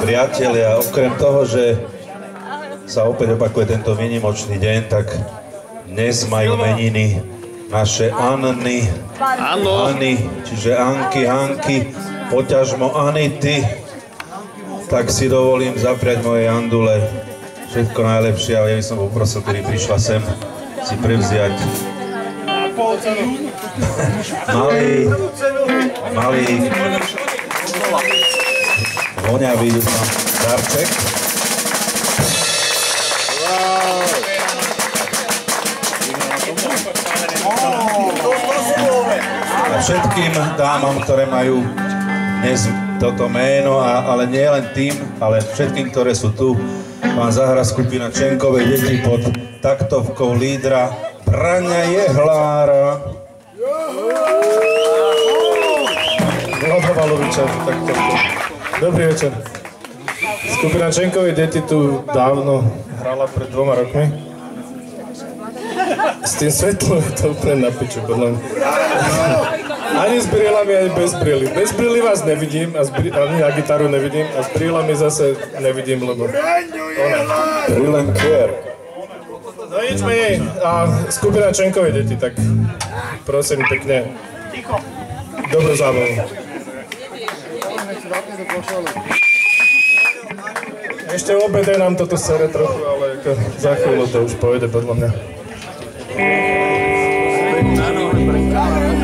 Priatelia, okrem toho, že sa opäť opakuje tento výnimočný deň, tak dnes majú meniny naše Anny, čiže Anky, Hanky, poťažmo Anity. Tak si dovolím zapriať mojej Andule všetko najlepšie, ale ja by som poprosil, ktorý prišla sem, si prevziať malý voňavý darček. A všetkým dámam, ktoré majú dnes toto meno, ale nie len tým, ale všetkým, ktoré sú tu, vám zahra skupina Čenkovej deti pod taktovkou lídra Braňa Jehlára. Vladovaloviča, taktovkou. Dobrý večer. Skupina Čenkovej deti tu dávno hrala pred 2 rokmi. S tým svetlom je to úplne na piču, podľa mňa. Ani s brýlami, ani bez brýly. Bez brýly vás nevidím, ani na gitaru nevidím, a s brýlami zase nevidím, lebo... Brillantier. No nič menej. A skupina Čenkovej deti, tak prosím pekne, dobrú zábavu. Ešte v obede nám toto sere trochu, ale za chvíľu to už pojede podľa mňa.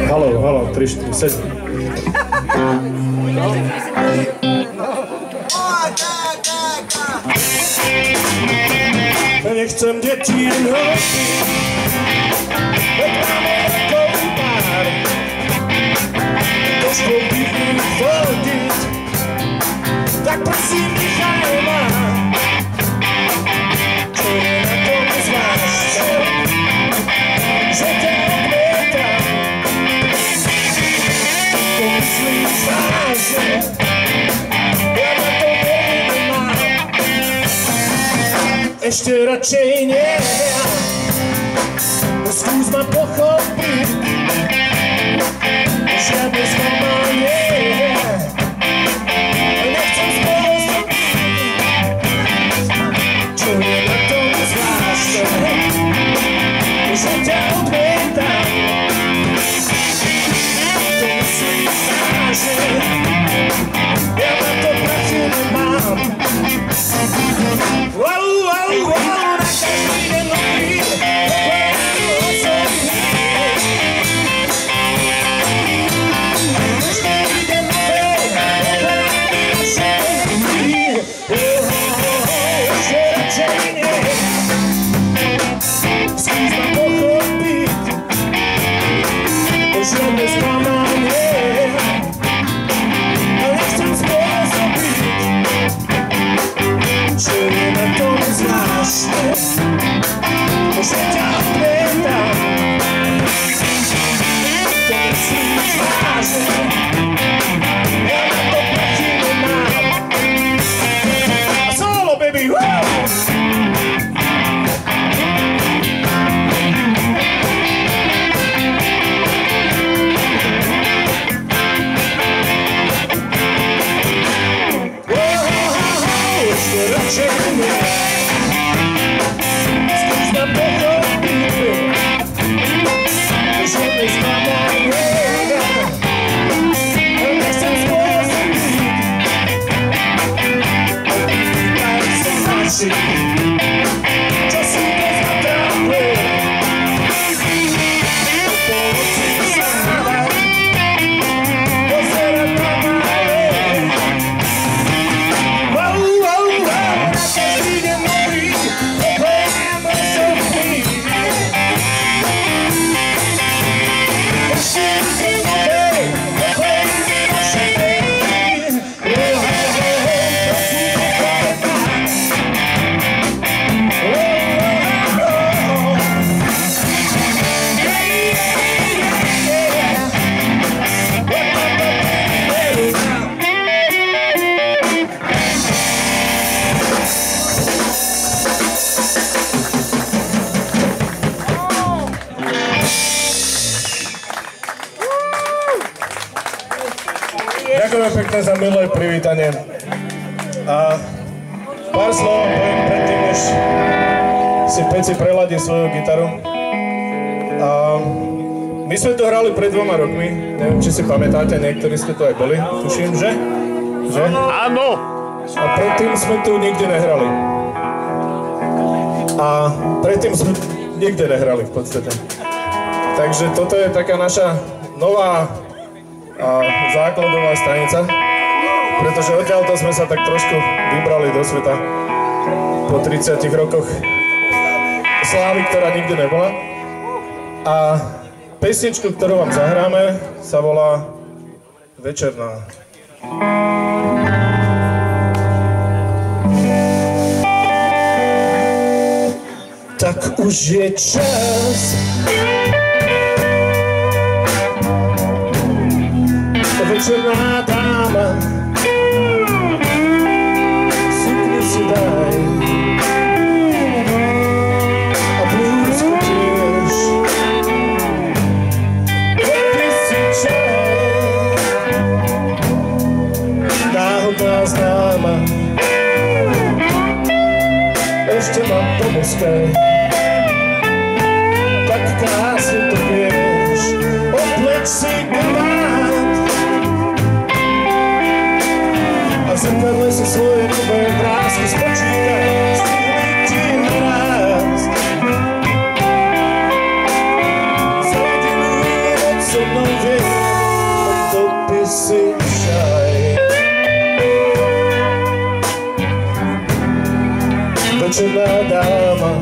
Haló, 3, 4, 7. Nechcem deti nosiť, veď máme takový pár. To školby chodiť, tak prosím nechaj ma. Čo je na tom zvláštne, že ťa odmietam. To myslím vážne, ja na to nemám. Ešte radšej nie, skús ma pochopiť, žiadne sklamanie. Nechcem spolu zrobiť, čo je na tom zvláštne, že ťa odmietam. To myslím vážne, ja na to prachy nemám. Na každý deň nový, pokladám osobný. Ďakujem pekne za milé privítanie. A pár slov poviem predtým, než si Peci preladí svoju gitaru. A my sme to hrali pred 2 rokmi. Neviem, či si pamätáte, niektorí ste tu aj boli. Tuším, že? Áno! A predtým sme tu nikdy nehrali. A predtým sme nikde nehrali v podstate. Takže toto je taká naša nová základová stanica, pretože odtiaľto sme sa tak trošku vybrali do sveta po 30 rokoch slávy, ktorá nikdy nebola. A pesničku, ktorú vám zahráme, sa volá Večerná. Tak už je čas večerná dáma, sukni si daj a blúzku tiež, popí si čaj, náhodná známa, ešte mám pomoskaj, tak krásne to vieš, opleť si kabát a v zrkadle si svoje nové vrásky spočítaj, stihli ti naraz. Za jedinú noc so mnou viem, dopí si čaj. Večerná dáma,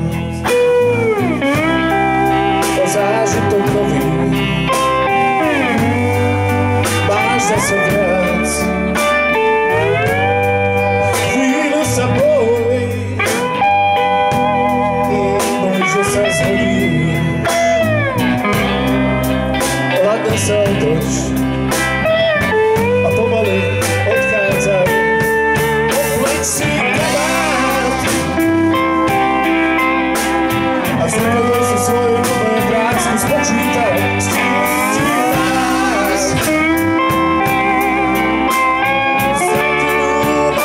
o zážitok nový, máš zase viac. Chvíľu sa boj, že sa zhodí, ladne sa otoč a pomaly odchádzaj, opleť si kabát a v zrkadle si svoje nové vrásky spočítaj, stihli ti naraz. Za jedinú noc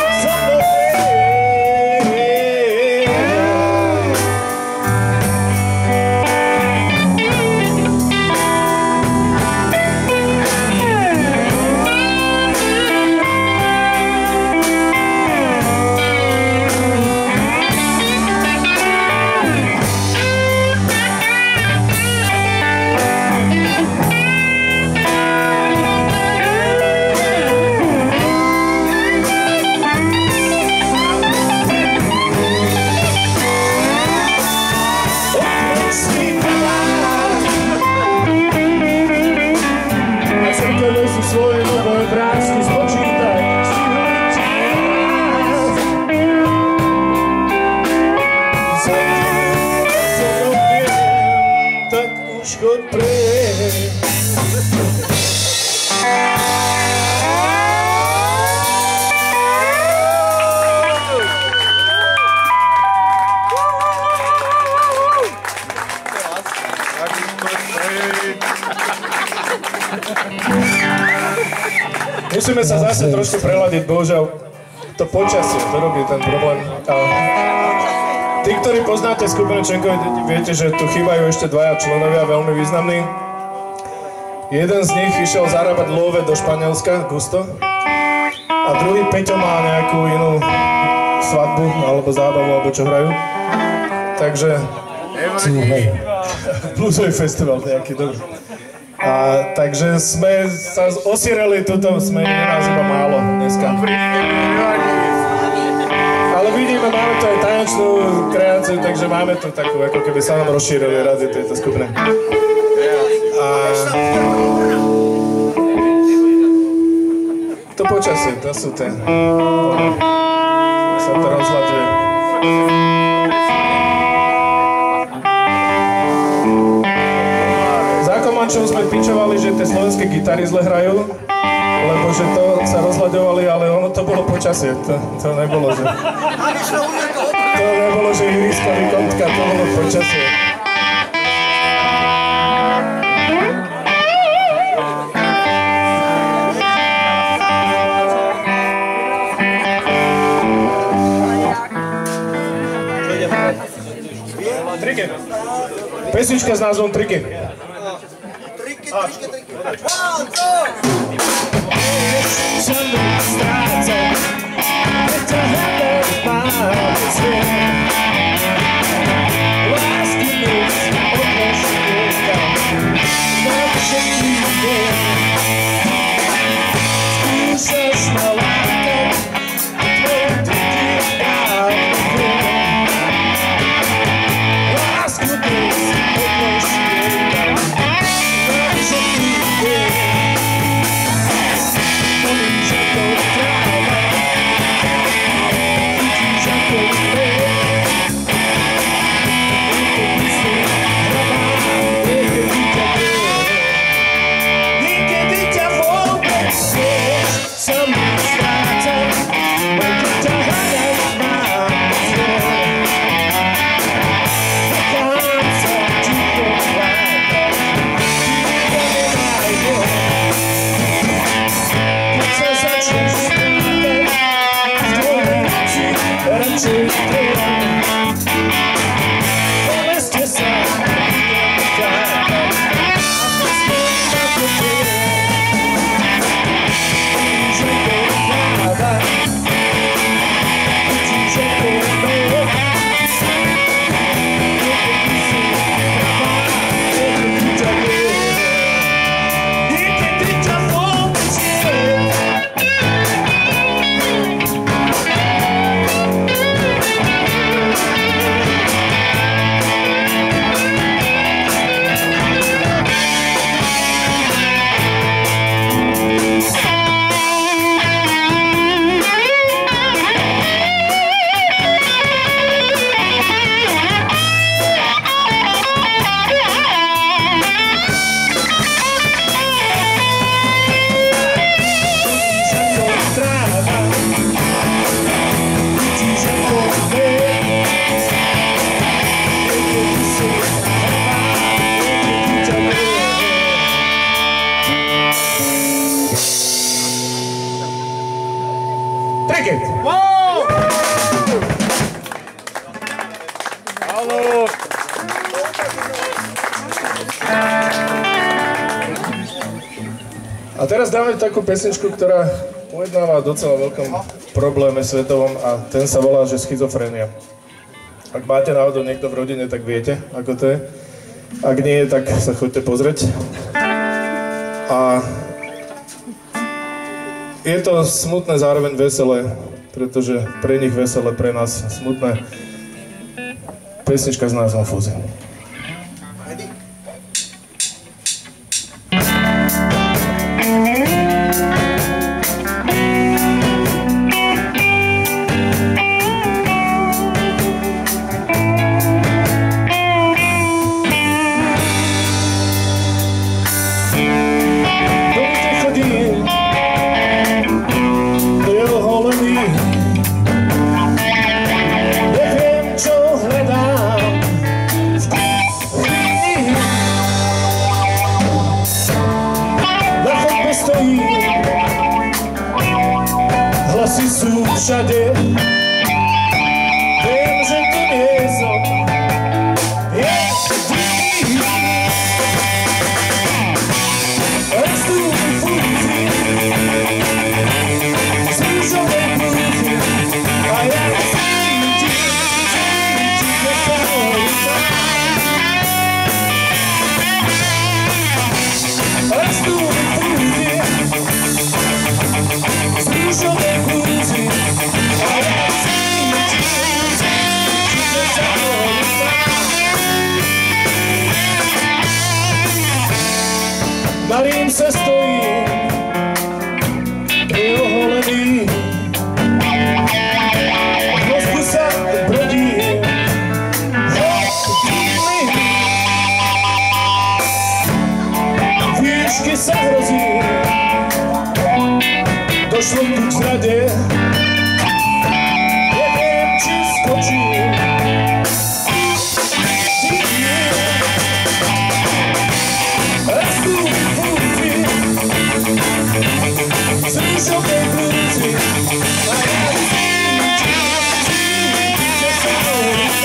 so mnou svoje nové vrásky spočítaj, stihli ti naraz. Za jedinú noc so mnou viem, tak už choď preč. Musíme sa zase trošku preladiť, bohužiaľ to počasie, to robí ten problém. A tí, ktorí poznáte skupinu Čenkovi, viete, že tu chýbajú ešte 2 členovia veľmi významní. Jeden z nich išiel zarábať love do Španielska, Gusto, a druhý Peťo má nejakú inú svadbu, alebo zábavu, alebo čo hrajú. Takže... Bluesový festival nejaký, dobrý. A takže sme sa osierali tuto, sme nás iba málo dneska. Ale vidíme, máme tu aj tanečnú kreáciu, takže máme tu takú, ako keby sa nám rozšírili rady tejto skupiny. A to počasie, to sú tie... Sa to rozhľaduje. Čo sme pičovali, že tie slovenské gitary zle hrajú, lebo že to sa rozhľadovali, ale ono to bolo počasie, to nebolo, že... To nebolo, že ihrisko vykontka, to bolo počasie. Pesnička s názvom Triky. Triky. A teraz dáme takú pesničku, ktorá ujednáva docela veľkom probléme svetovom a ten sa volá, že schizofrénia. Ak máte náhodou niekto v rodine, tak viete, ako to je. Ak nie, tak sa choďte pozrieť. A je to smutné, zároveň veselé, pretože pre nich veselé, pre nás smutné. Pesnička s názvom Fúzi. Hlasy sú všade, viem, že to nie som, ja ty. Rastú mi fúzy, z rúžové blúzy, a ja cítim, že sa hojím. Rastú mi fúzy, z rúžové blúzy, a ja cítim, že sa hojím. Na Rím sa stojím, preoholený, v mozgu sa brodím, v výške sa hrozím, došlo tu k zrade, neviem, či skočím. Rastú mi fúzy, z rúžovej blúzy, a ja cítim, že sa hojím.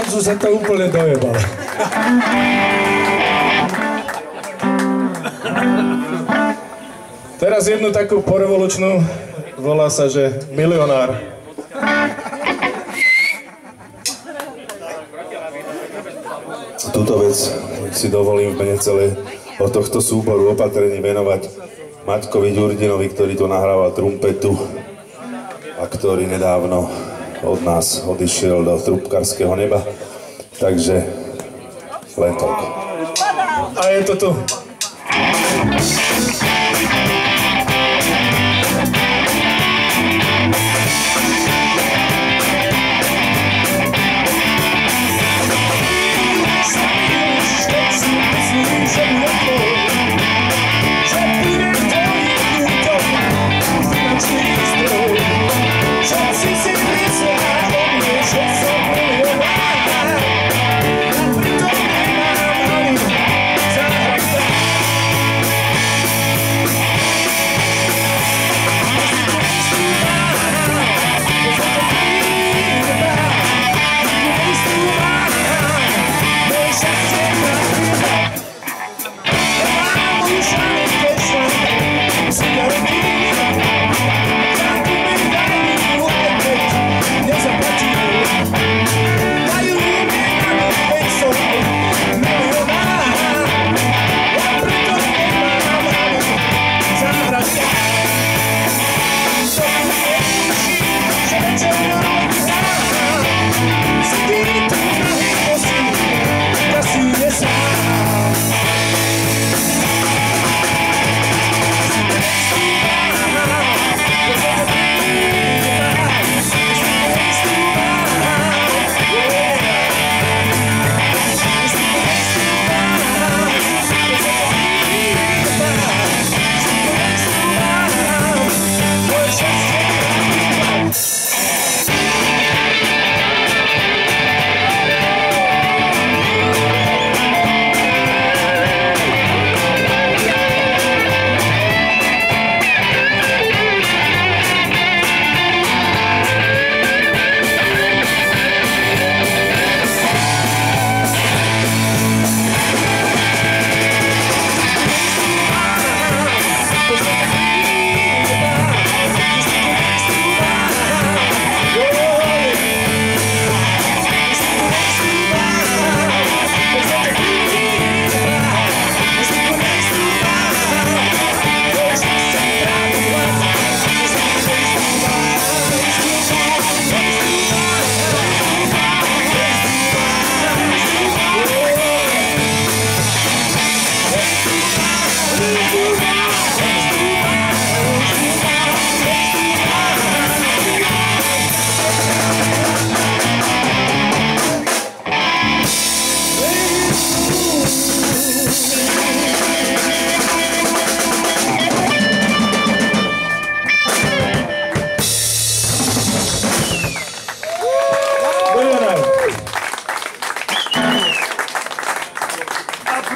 Honzu sa to úplne dojebalo. Teraz jednu takú porevolučnú, volá sa, že Milionár. Túto vec si dovolím v mene celej od tohto súboru opatrení venovať Maťkovi Ďurdinovi, ktorý tu nahrával trumpetu a ktorý nedávno od nás odišiel do trubkarského neba. Takže len toľko. A je to tu.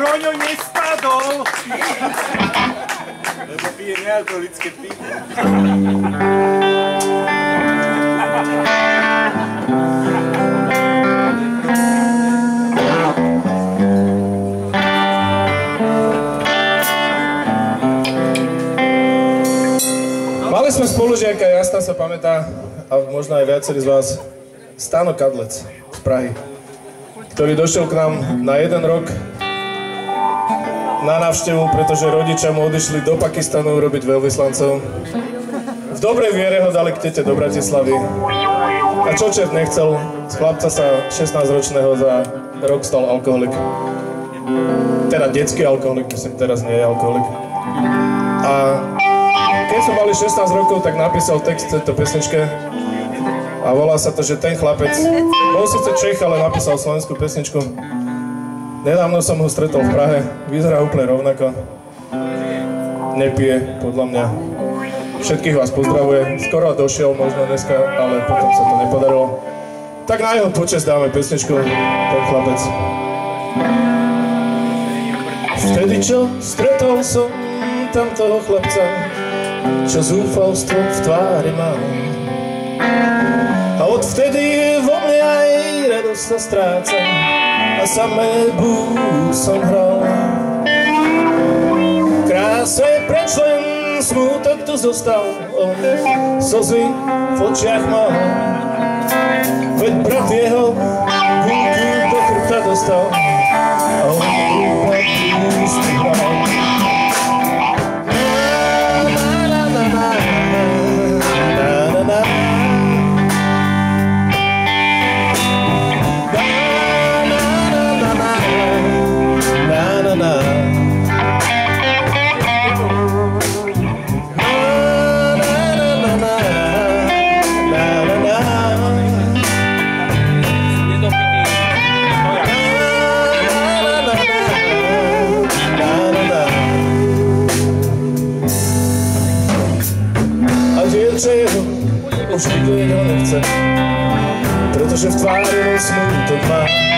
Broňo nespadol! Lebo pije nealkoholické pivo. Mali sme spolužiaka, jasná sa pamätá, a možno aj viacerí z vás, Stano Kadlec z Prahy, ktorý došiel k nám na 1 rok na návštevu, pretože rodičia mu odišli do Pakistanu robiť veľvyslancov. V dobrej viere ho dali k tete do Bratislavy. A čo čert nechcel, z chlapca sa 16-ročného za rok stal alkoholik. Teda detský alkoholik, myslím, teraz nie je alkoholik. A keď som mali 16 rokov, tak napísal text tejto pesničke a volá sa to, že ten chlapec bol síce Čech, ale napísal slovenskú pesničku. Nedávno som ho stretol v Prahe, vyzerá úplne rovnako. Nepije, podľa mňa. Všetkých vás pozdravuje. Skoro došiel možno dneska, ale potom sa to nepodarilo. Tak na jeho počesť dáme pesničku, ten chlapec. Vtedy, čo stretol som tam toho chlapca, čo zúfalstvo v tvári mal. A odvtedy je vo mne aj radosť sa stráca a samé búd som hral. Krása je preč, len smútok tu zostal, on slzy v očiach mal. Veď brat jeho gulku do chrbta dostal a on rúbať ústy hral. Už nikto ho nechce, pretože v tvári len smutok má.